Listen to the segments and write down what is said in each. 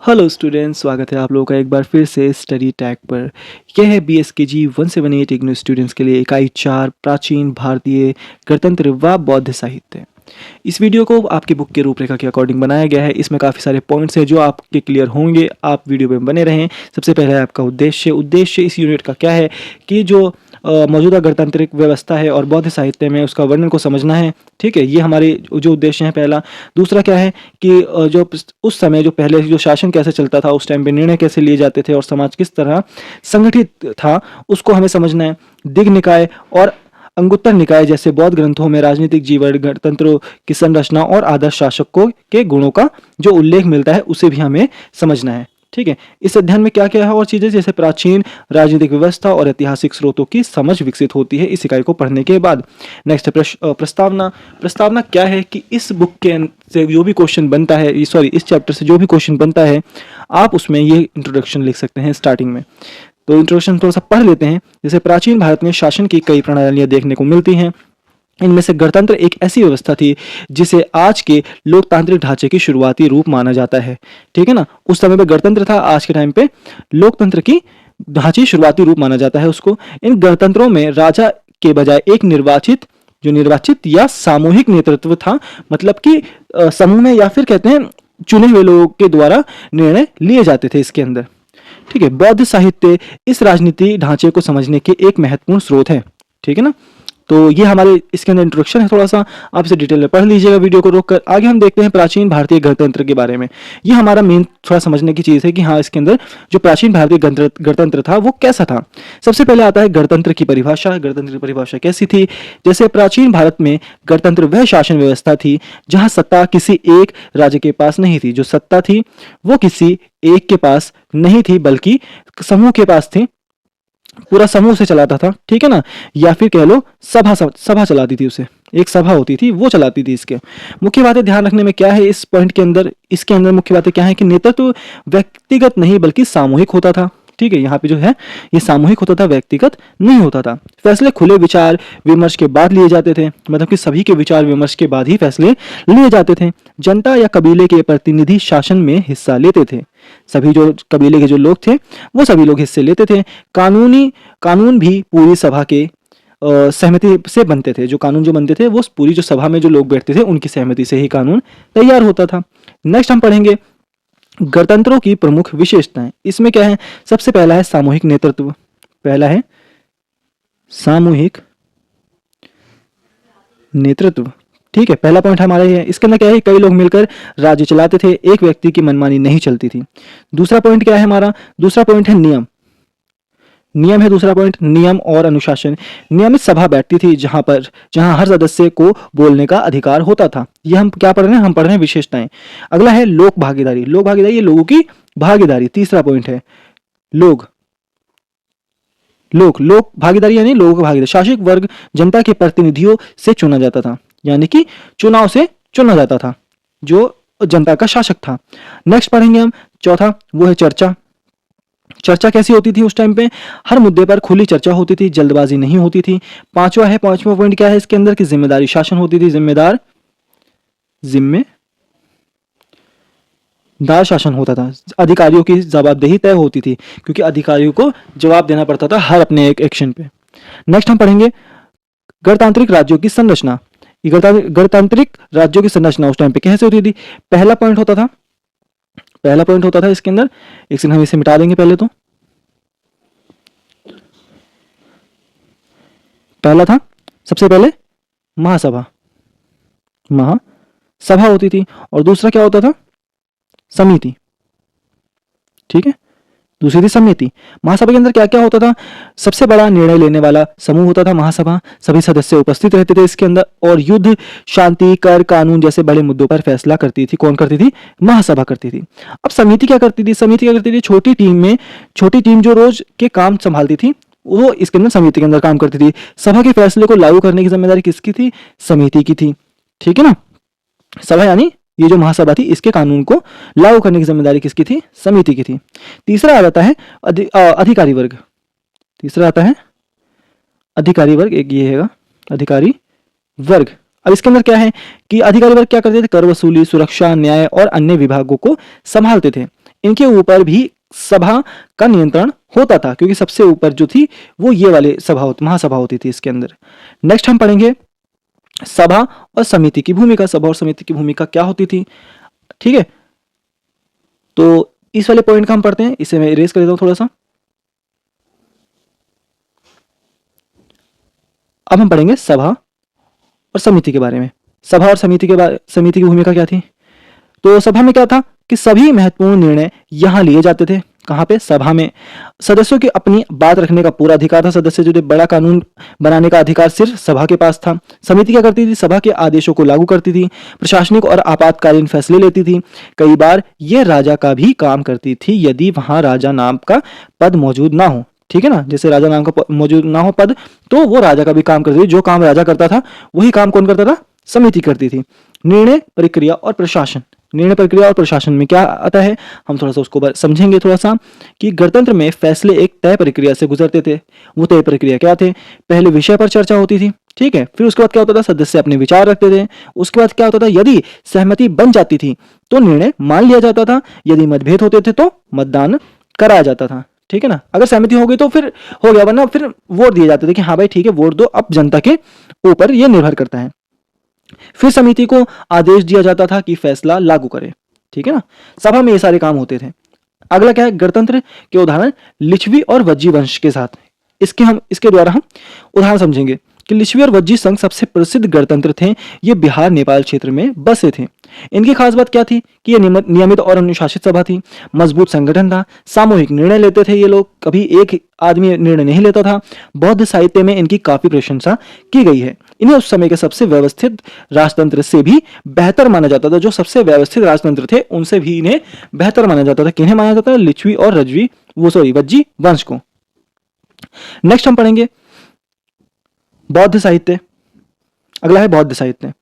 Hello students, स्वागत है आप लोगों का एक बार फिर से स्टडी टैग पर। यह है BSKG 178 इग्नू स्टूडेंट्स के लिए इकाई 4 प्राचीन भारतीय गणतंत्र व बौद्ध साहित्य। इस वीडियो को आपकी बुक के रूपरेखा के अकॉर्डिंग बनाया गया है। इसमें काफ़ी सारे पॉइंट्स हैं जो आपके क्लियर होंगे, आप वीडियो में बने रहें। सबसे पहले आपका उद्देश्य इस यूनिट का क्या है कि जो मौजूदा गणतांत्रिक व्यवस्था है और बौद्ध साहित्य में उसका वर्णन को समझना है। ठीक है, ये हमारे जो उद्देश्य हैं पहला। दूसरा क्या है कि जो उस समय जो पहले जो शासन कैसे चलता था, उस टाइम पे निर्णय कैसे लिए जाते थे और समाज किस तरह संगठित था, उसको हमें समझना है। दिग् निकाय और अंगुत्तर निकाय जैसे बौद्ध ग्रंथों में राजनीतिक जीवन, गणतंत्रों की संरचना और आदर्श शासकों के गुणों का जो उल्लेख मिलता है उसे भी हमें समझना है। ठीक है, इस अध्ययन में क्या क्या है और चीजें जैसे प्राचीन राजनीतिक व्यवस्था और ऐतिहासिक स्रोतों की समझ विकसित होती है इस इकाई को पढ़ने के बाद। नेक्स्ट प्रस्तावना। प्रस्तावना क्या है कि इस बुक के से जो भी क्वेश्चन बनता है, इस चैप्टर से जो भी क्वेश्चन बनता है, आप उसमें ये इंट्रोडक्शन लिख सकते हैं स्टार्टिंग में। तो इंट्रोडक्शन थोड़ा सा पढ़ लेते हैं। जैसे प्राचीन भारत में शासन की कई प्रणालियां देखने को मिलती हैं। इनमें से गणतंत्र एक ऐसी व्यवस्था थी जिसे आज के लोकतांत्रिक ढांचे की शुरुआती रूप माना जाता है। ठीक है ना, उस समय पे गणतंत्र था, आज के टाइम पे लोकतंत्र की ढांचे शुरुआती रूप माना जाता है उसको। इन गणतंत्रों में राजा के बजाय एक निर्वाचित या सामूहिक नेतृत्व था, मतलब कि समूह में या फिर कहते हैं चुने हुए लोगों के द्वारा निर्णय लिए जाते थे इसके अंदर। ठीक है, बौद्ध साहित्य इस राजनीति ढांचे को समझने के एक महत्वपूर्ण स्रोत है। ठीक है ना, तो ये हमारे इसके अंदर इंट्रोडक्शन है। थोड़ा सा आप इसे डिटेल में पढ़ लीजिएगा वीडियो को रोककर। आगे हम देखते हैं प्राचीन भारतीय गणतंत्र के बारे में। ये हमारा मेन थोड़ा समझने की चीज़ है कि हाँ, इसके अंदर जो प्राचीन भारतीय गणतंत्र था वो कैसा था। सबसे पहले आता है गणतंत्र की परिभाषा। गणतंत्र की परिभाषा कैसी थी? जैसे प्राचीन भारत में गणतंत्र वह शासन व्यवस्था थी जहाँ सत्ता किसी एक राज्य के पास नहीं थी। जो सत्ता थी वो किसी एक के पास नहीं थी बल्कि समूह के पास थी। पूरा समूह से चलाता था। ठीक है ना, या फिर कह लो सभा चलाती थी, उसे एक सभा होती थी वो चलाती थी। इसके मुख्य बातें ध्यान रखने में क्या है इस पॉइंट के अंदर, इसके अंदर मुख्य बातें क्या है कि नेतृत्व व्यक्तिगत नहीं बल्कि सामूहिक होता था। ठीक है, यहाँ पे जो है ये सामूहिक होता था, व्यक्तिगत नहीं होता था। फैसले खुले विचार विमर्श के बाद लिए जाते थे, मतलब कि सभी के विचार विमर्श के बाद ही फैसले लिए जाते थे। जनता या कबीले के प्रतिनिधि शासन में हिस्सा लेते थे। सभी जो कबीले के जो लोग थे वो सभी लोग हिस्से लेते थे। कानून भी पूरी सभा के सहमति से बनते थे। जो कानून जो बनते थे वो पूरी जो सभा में जो लोग बैठते थे उनकी सहमति से ही कानून तैयार होता था। नेक्स्ट हम पढ़ेंगे गणतंत्रों की प्रमुख विशेषताएं। इसमें क्या है? सबसे पहला है सामूहिक नेतृत्व। पहला है सामूहिक नेतृत्व। ठीक है, पहला पॉइंट हमारा ये है। इसके अंदर क्या है? कई लोग मिलकर राज्य चलाते थे, एक व्यक्ति की मनमानी नहीं चलती थी। दूसरा पॉइंट क्या है हमारा? दूसरा पॉइंट है नियम। नियम है दूसरा पॉइंट, नियम और अनुशासन। नियमित सभा बैठती थी जहां हर सदस्य को बोलने का अधिकार होता था। ये हम क्या पढ़ रहे हैं? हम पढ़ रहे हैं विशेषताएं। अगला है लोक भागीदारी। लोक भागीदारी, ये लोगों की भागीदारी। तीसरा पॉइंट है लोक भागीदारी, यानी लोगों की भागीदारी। शासक वर्ग जनता के प्रतिनिधियों से चुना जाता था, यानी कि चुनाव से चुना जाता था जो जनता का शासक था। नेक्स्ट पढ़ेंगे हम चौथा, वो है चर्चा। चर्चा कैसी होती थी उस टाइम पे? हर मुद्दे पर खुली चर्चा होती थी, जल्दबाजी नहीं होती थी। पांचवा पॉइंट क्या है इसके अंदर कि जिम्मेदारी शासन होती थी। जिम्मेदार शासन होता था। अधिकारियों की जवाबदेही तय होती थी क्योंकि अधिकारियों को जवाब देना पड़ता था हर अपने एक एक्शन पे। नेक्स्ट हम पढ़ेंगे गणतांत्रिक राज्यों की संरचना। गणतांत्रिक राज्यों की संरचना उस टाइम पे कैसे होती थी? पहला पॉइंट होता था इसके अंदर, एक सेकंड हम इसे मिटा देंगे। पहला था सबसे पहले महासभा होती थी, और दूसरा क्या होता था? समिति। ठीक है, दूसरी थी समिति। महासभा के अंदर क्या क्या होता था? सबसे बड़ा निर्णय लेने वाला समूह होता था महासभा। सभी सदस्य उपस्थित रहते थे इसके अंदर, और युद्ध, शांति, कर, कानून जैसे बड़े मुद्दों पर फैसला करती थी। कौन करती थी? महासभा करती थी। अब समिति क्या करती थी? छोटी टीम जो रोज के काम संभालती थी वो इसके अंदर समिति के अंदर काम करती थी। सभा के फैसले को लागू करने की जिम्मेदारी किसकी थी? समिति की थी। ठीक है ना, सभा यानी ये जो महासभा थी इसके कानून को लागू करने की जिम्मेदारी किसकी थी? समिति की थी। तीसरा आता है अधिकारी वर्ग। एक ये है अधिकारी वर्ग। अब इसके अंदर क्या है कि अधिकारी वर्ग क्या करते थे? कर वसूली, सुरक्षा, न्याय और अन्य विभागों को संभालते थे। इनके ऊपर भी सभा का नियंत्रण होता था, क्योंकि सबसे ऊपर जो थी वो ये वाले महासभा होती थी इसके अंदर। नेक्स्ट हम पढ़ेंगे सभा और समिति की भूमिका। सभा और समिति की भूमिका क्या होती थी, ठीक है। तो इस वाले पॉइंट का हम पढ़ते हैं, इसे मैं इरेज कर देता हूं थोड़ा सा। अब हम पढ़ेंगे सभा और समिति के बारे में। सभा और समिति की भूमिका क्या थी। तो सभा में क्या था कि सभी महत्वपूर्ण निर्णय यहां लिए जाते थे। कहां पे, सभा में। सदस्यों की अपनी बात रखने का पूरा अधिकार था। सदस्य जो थे, बड़ा कानून बनाने का अधिकार सिर्फ सभा के पास था। समिति क्या करती थी, सभा के आदेशों को लागू करती थी, प्रशासनिक और आपातकालीन फैसले लेती थी। कई बार यह राजा का भी काम करती थी यदि वहां राजा नाम का पद मौजूद ना हो, ठीक है ना। जैसे राजा नाम का मौजूद ना हो पद, तो वो राजा का भी काम करती थी। जो काम राजा करता था वही काम कौन करता था, समिति करती थी। निर्णय प्रक्रिया और प्रशासन। निर्णय प्रक्रिया और प्रशासन में क्या आता है, हम थोड़ा सा उसको समझेंगे थोड़ा सा, कि गणतंत्र में फैसले एक तय प्रक्रिया से गुजरते थे। वो तय प्रक्रिया क्या थे, पहले विषय पर चर्चा होती थी, ठीक है। फिर उसके बाद क्या होता था, सदस्य अपने विचार रखते थे। उसके बाद क्या होता था, यदि सहमति बन जाती थी तो निर्णय मान लिया जाता था। यदि मतभेद होते थे तो मतदान कराया जाता था, ठीक है ना। अगर सहमति हो गई तो फिर हो गया, वरना फिर वोट दिए जाते थे कि हाँ भाई ठीक है वोट दो। अब जनता के ऊपर यह निर्भर करता है। फिर समिति को आदेश दिया जाता था कि फैसला लागू करे, ठीक है ना। सभा में ये सारे काम होते थे। अगला क्या है, गणतंत्र के उदाहरण लिच्छवी और वज्जी वंश के साथ। इसके द्वारा हम उदाहरण समझेंगे कि लिच्छवी और वज्जी संघ सबसे प्रसिद्ध गणतंत्र थे। ये बिहार नेपाल क्षेत्र में बसे थे। इनकी खास बात क्या थी कि ये नियमित और अनुशासित सभा थी। मजबूत संगठन था। सामूहिक निर्णय लेते थे ये लोग, कभी एक आदमी निर्णय नहीं लेता था। बौद्ध साहित्य में इनकी काफी प्रशंसा की गई है। इन्हें उस समय के सबसे व्यवस्थित राजतंत्र से भी बेहतर माना जाता था। जो सबसे व्यवस्थित राजतंत्र थे उनसे भी इन्हें बेहतर माना जाता था। किन्हें माना जाता था, लिच्छवी और वज्जी वंश को। नेक्स्ट हम पढ़ेंगे बौद्ध साहित्य। अगला है बौद्ध साहित्य,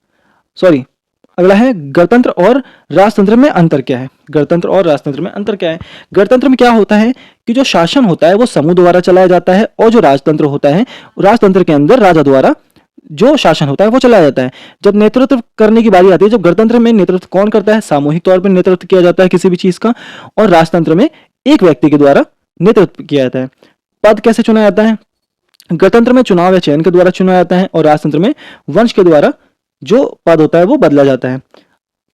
अगला है गणतंत्र और राजतंत्र में अंतर क्या है। गणतंत्र और राजतंत्र में अंतर क्या है। गणतंत्र में क्या होता है कि जो शासन होता है वो समूह द्वारा चलाया जाता है, और जो राजतंत्र होता है, राजतंत्र के अंदर राजा द्वारा जो शासन होता है वो चलाया जाता है। जब नेतृत्व करने की बारी आती है, जब गणतंत्र में नेतृत्व कौन करता है, सामूहिक तौर पर नेतृत्व किया जाता है किसी भी चीज का, और राजतंत्र में एक व्यक्ति के द्वारा नेतृत्व किया जाता है। पद कैसे चुना जाता है, गणतंत्र में चुनाव या चयन के द्वारा चुना जाता है, और राजतंत्र में वंश के द्वारा जो पद होता है वो बदला जाता है।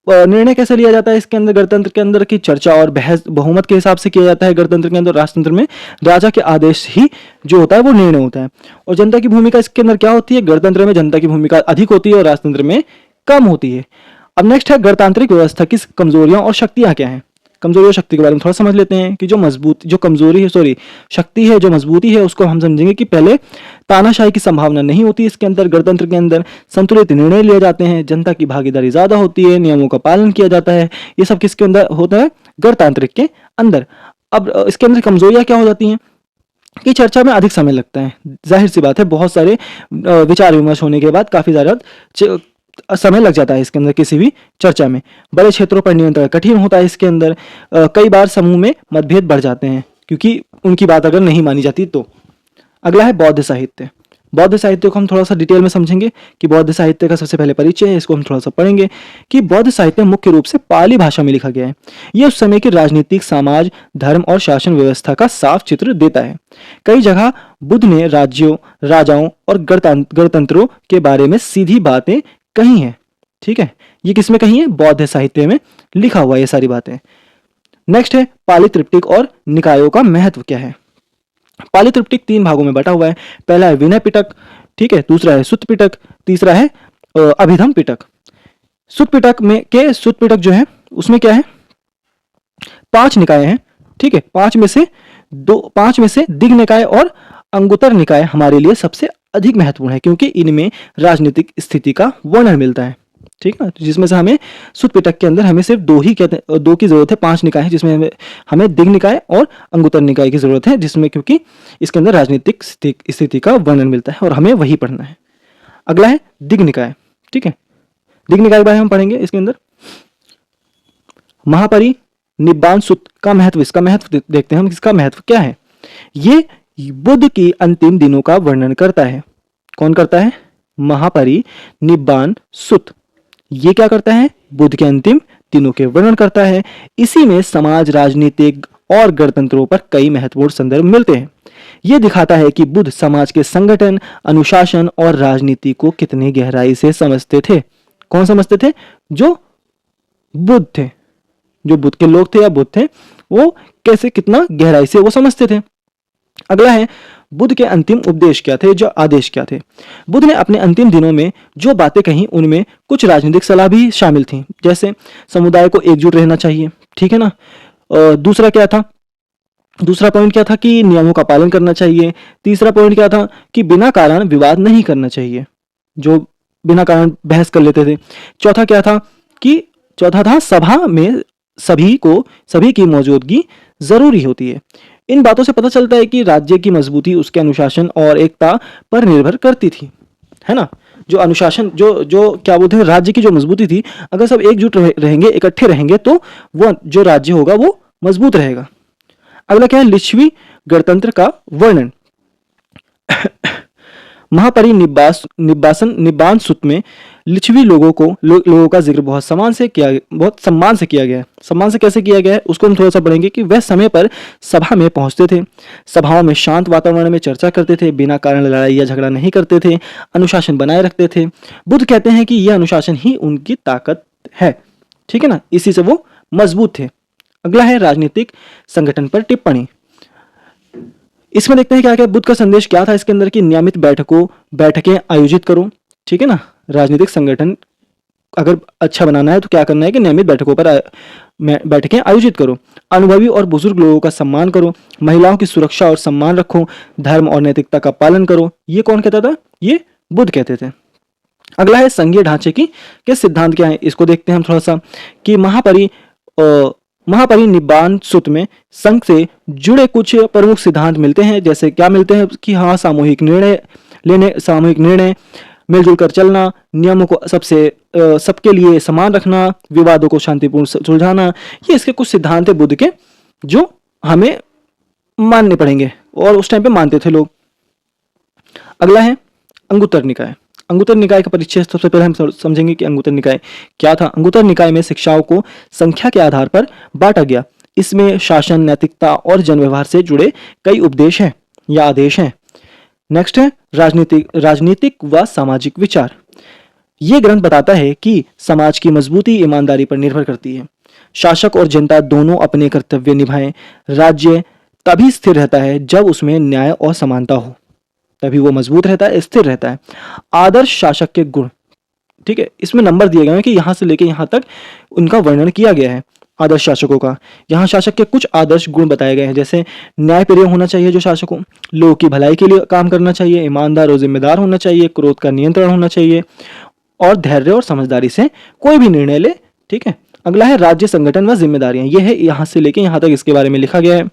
निर्णय कैसे लिया जाता है इसके अंदर, गणतंत्र के अंदर की चर्चा और बहस बहुमत के हिसाब से किया जाता है गणतंत्र के अंदर। राजतंत्र में राजा के आदेश ही जो होता है वो निर्णय होता है। और जनता की भूमिका इसके अंदर क्या होती है, गणतंत्र में जनता की भूमिका अधिक होती है और राजतंत्र में कम होती है। अब नेक्स्ट है गणतांत्रिक व्यवस्था की कमजोरियां और शक्तियां क्या हैं। कमजोरी और शक्ति के बारे में थोड़ा समझ लेते हैं कि शक्ति है, जो मजबूती है, उसको हम समझेंगे कि पहले तानाशाही की संभावना नहीं होती इसके अंदर। गणतंत्र के अंदर संतुलित निर्णय लिए जाते हैं, जनता की भागीदारी ज्यादा होती है, नियमों का पालन किया जाता है। ये सब किसके अंदर होता है, गणतांत्रिक के अंदर। अब इसके अंदर कमजोरियां क्या हो जाती हैं कि चर्चा में अधिक समय लगता है। जाहिर सी बात है, बहुत सारे विचार विमर्श होने के बाद काफी ज्यादा समय लग जाता है इसके अंदर किसी भी चर्चा में। बड़े क्षेत्रों पर नियंत्रण कठिन होता है इसके अंदर। कई बार समूह में मतभेद बढ़ जाते हैं क्योंकि उनकी बात अगर नहीं मानी जाती तो। अगला है बौद्ध साहित्य। बौद्ध साहित्य को हम थोड़ा सा डिटेल में समझेंगे कि बौद्ध साहित्य का सबसे पहले परिचय है, इसको हम थोड़ा सा पढ़ेंगे कि बौद्ध साहित्य मुख्य रूप से पाली भाषा में लिखा गया है। यह उस समय की राजनीतिक, समाज, धर्म और शासन व्यवस्था का साफ चित्र देता है। कई जगह बुद्ध ने राज्यों, राजाओं और गणतंत्रों के बारे में सीधी बातें कही है, ठीक है। ये किसमें कही है, बौद्ध साहित्य में लिखा हुआ ये सारी बातें। नेक्स्ट है पाली त्रिपिटक और निकायों का महत्व क्या है। पाली त्रिपिटक 3 भागों में बटा हुआ है। पहला है विनय पिटक, ठीक है, दूसरा है सुत्त पिटक, तीसरा है अभिधम पिटक। सुत्त पिटक जो है उसमें क्या है, 5 निकाय हैं, ठीक है। 5 में से दिग् निकाय और अंगुत्तर निकाय हमारे लिए सबसे अधिक महत्वपूर्ण है क्योंकि इनमें राजनीतिक स्थिति का वर्णन मिलता है, ठीक है। जिसमें से हमें सुत्त पिटक के अंदर हमें सिर्फ 2 की जरूरत है। 5 निकाय है जिसमें हमें दिग् निकाय और अंगुत्तर निकाय की जरूरत है, जिसमें क्योंकि इसके अंदर राजनीतिक स्थिति का वर्णन मिलता है और हमें वही पढ़ना है। अगला है दिग् निकाय, ठीक है। दिग् निकाय के बारे में हम पढ़ेंगे। इसके अंदर महापरि निब्बान सुत्त का महत्व, इसका महत्व देखते हैं हम, इसका महत्व क्या है। ये बुद्ध की अंतिम दिनों का वर्णन करता है। कौन करता है, महापरि निब्बान सुत्त। ये क्या करता है, बुद्ध के अंतिम तीनों के वर्णन करता है। इसी में समाज, राजनीतिक और गणतंत्रों पर कई महत्वपूर्ण संदर्भ मिलते हैं। यह दिखाता है कि बुद्ध समाज के संगठन, अनुशासन और राजनीति को कितनी गहराई से समझते थे। कौन समझते थे? जो बुद्ध थे, जो बुद्ध के लोग थे या बुद्ध थे, वो कैसे, कितना गहराई से वो समझते थे। अगला है, बुद्ध के अंतिम उपदेश क्या थे, जो आदेश क्या थे। बुद्ध ने अपने अंतिम दिनों में जो बातें कही उनमें कुछ राजनीतिक सलाह भी शामिल थी, जैसे समुदाय को एकजुट रहना चाहिए, ठीक है ना। दूसरा क्या था? दूसरा पॉइंट क्या था कि नियमों का पालन करना चाहिए। तीसरा पॉइंट क्या था कि बिना कारण विवाद नहीं करना चाहिए, जो बिना कारण बहस कर लेते थे। चौथा क्या था कि चौथा था सभा में सभी की मौजूदगी जरूरी होती है। इन बातों से पता चलता है कि राज्य की मजबूती उसके अनुशासन और एकता पर निर्भर करती थी, है ना। जो अनुशासन, जो क्या बोलते हैं, राज्य की जो मजबूती थी, अगर सब एकजुट रहेंगे, इकट्ठे रहेंगे, तो वो जो राज्य होगा वो मजबूत रहेगा। अगला क्या है? लिच्छवी गणतंत्र का वर्णन। निब्बान सूत्र में लिच्छवी लोगों का जिक्र बहुत सम्मान से किया गया है। सम्मान से कैसे किया गया है उसको हम थोड़ा सा पढ़ेंगे कि वह समय पर सभा में पहुंचते थे, सभाओं में शांत वातावरण में चर्चा करते थे, बिना कारण लड़ाई या झगड़ा नहीं करते थे, अनुशासन बनाए रखते थे। बुद्ध कहते हैं कि यह अनुशासन ही उनकी ताकत है, ठीक है ना, इसी से वो मजबूत थे। अगला है राजनीतिक संगठन पर टिप्पणी। इसमें देखते हैं क्या क्या बुद्ध का संदेश क्या था इसके अंदर, कि नियमित बैठकें आयोजित करो, ठीक है ना। राजनीतिक संगठन अगर अच्छा बनाना है तो क्या करना है कि नियमित बैठकों पर बैठकें आयोजित करो। अनुभवी और बुजुर्ग लोगों का सम्मान करो, महिलाओं की सुरक्षा और सम्मान रखो, धर्म और नैतिकता का पालन करो। ये कौन कहता था? ये बुद्ध कहते थे। अगला है संघीय ढांचे के सिद्धांत क्या है, इसको देखते हैं हम थोड़ा सा, कि महापरिनिब्बाण सूत्र में संघ से जुड़े कुछ प्रमुख सिद्धांत मिलते हैं। जैसे क्या मिलते हैं कि हाँ, सामूहिक निर्णय, मिलजुल कर चलना, नियमों को सबके लिए समान रखना, विवादों को शांतिपूर्ण सुलझाना। ये इसके कुछ सिद्धांत है बुद्ध के, जो हमें मानने पड़ेंगे और उस टाइम पे मानते थे लोग। अगला है अंगुत्तर निकाय। अंगुत्तर निकाय का परिचय सबसे पहले हम समझेंगे कि अंगुत्तर निकाय क्या था। अंगुत्तर निकाय में शिक्षाओं को संख्या के आधार पर बांटा गया। इसमें शासन, नैतिकता और जन व्यवहार से जुड़े कई उपदेश हैं या आदेश हैं। नेक्स्ट है राजनीतिक व सामाजिक विचार। ये ग्रंथ बताता है कि समाज की मजबूती ईमानदारी पर निर्भर करती है। शासक और जनता दोनों अपने कर्तव्य निभाएं। राज्य तभी स्थिर रहता है जब उसमें न्याय और समानता हो, तभी वो मजबूत रहता है, स्थिर रहता है। आदर्श शासक के गुण, ठीक है, इसमें नंबर दिए गए हैं कि यहां से लेके यहां तक उनका वर्णन किया गया है आदर्श शासकों का। यहाँ शासक के कुछ आदर्श गुण बताए गए हैं, जैसे न्यायप्रिय होना चाहिए जो शासक हो, लोगों की भलाई के लिए काम करना चाहिए, ईमानदार और जिम्मेदार होना चाहिए, क्रोध का नियंत्रण होना चाहिए और धैर्य और समझदारी से कोई भी निर्णय ले, ठीक है। अगला है राज्य संगठन व जिम्मेदारियां। यह है यहाँ से लेके यहाँ तक इसके बारे में लिखा गया है।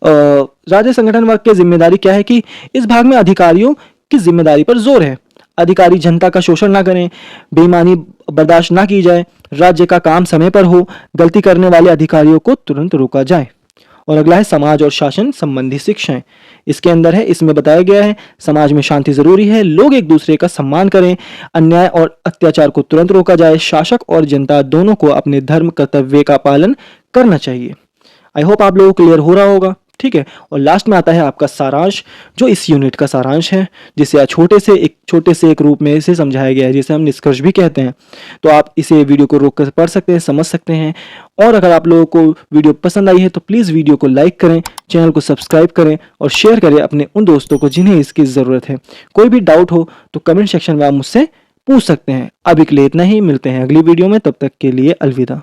राज्य संगठन व के जिम्मेदारी क्या है कि इस भाग में अधिकारियों की जिम्मेदारी पर जोर है। अधिकारी जनता का शोषण ना करें, बेईमानी बर्दाश्त ना की जाए, राज्य का काम समय पर हो, गलती करने वाले अधिकारियों को तुरंत रोका जाए। और अगला है समाज और शासन संबंधी शिक्षाएं। इसके अंदर है, इसमें बताया गया है समाज में शांति जरूरी है, लोग एक दूसरे का सम्मान करें, अन्याय और अत्याचार को तुरंत रोका जाए, शासक और जनता दोनों को अपने धर्म कर्तव्य का पालन करना चाहिए। आई होप आप लोगों को क्लियर हो रहा होगा, ठीक है। और लास्ट में आता है आपका सारांश, जो इस यूनिट का सारांश है, जिसे छोटे से एक रूप में इसे समझाया गया है, जिसे हम निष्कर्ष भी कहते हैं। तो आप इसे वीडियो को रोक कर पढ़ सकते हैं, समझ सकते हैं। और अगर आप लोगों को वीडियो पसंद आई है तो प्लीज़ वीडियो को लाइक करें, चैनल को सब्सक्राइब करें और शेयर करें अपने उन दोस्तों को जिन्हें इसकी ज़रूरत है। कोई भी डाउट हो तो कमेंट सेक्शन में आप मुझसे पूछ सकते हैं। अभी के लिए इतना ही, मिलते हैं अगली वीडियो में, तब तक के लिए अलविदा।